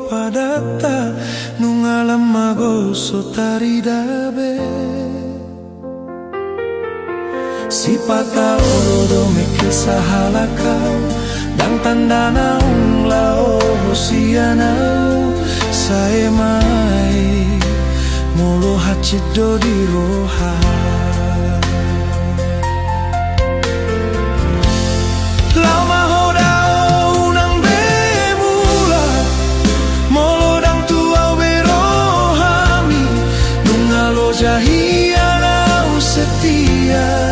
padata nungalam magoso taridabe si pata oro me kesahalakau dan tandana lao hosianau sae mai molo hachido di roha lama hodao nang bemula molo dang tua berohami nungalo jahianau setia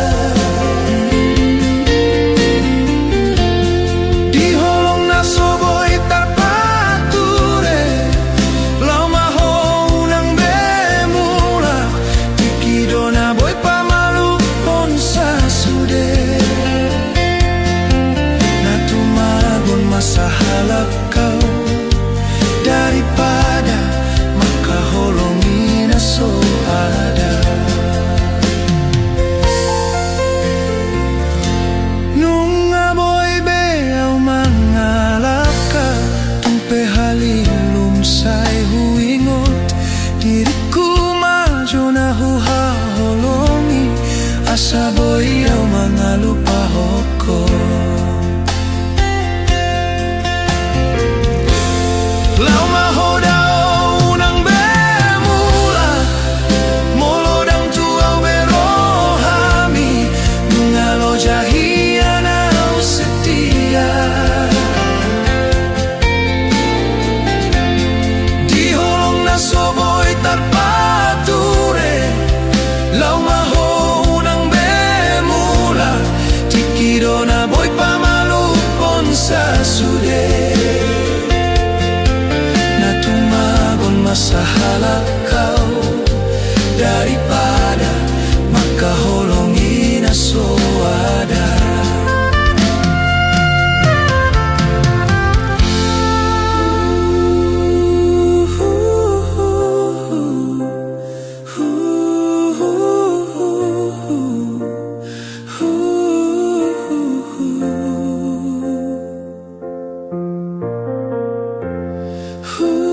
sahalap kau daripada maka holongi naso ada nunga boy beau mangalaka tumpe halilum sai huingot diriku majona huha holongi asa boy au mangalupa hoko sahalap kau daripada maka holongi naso ada Ooh.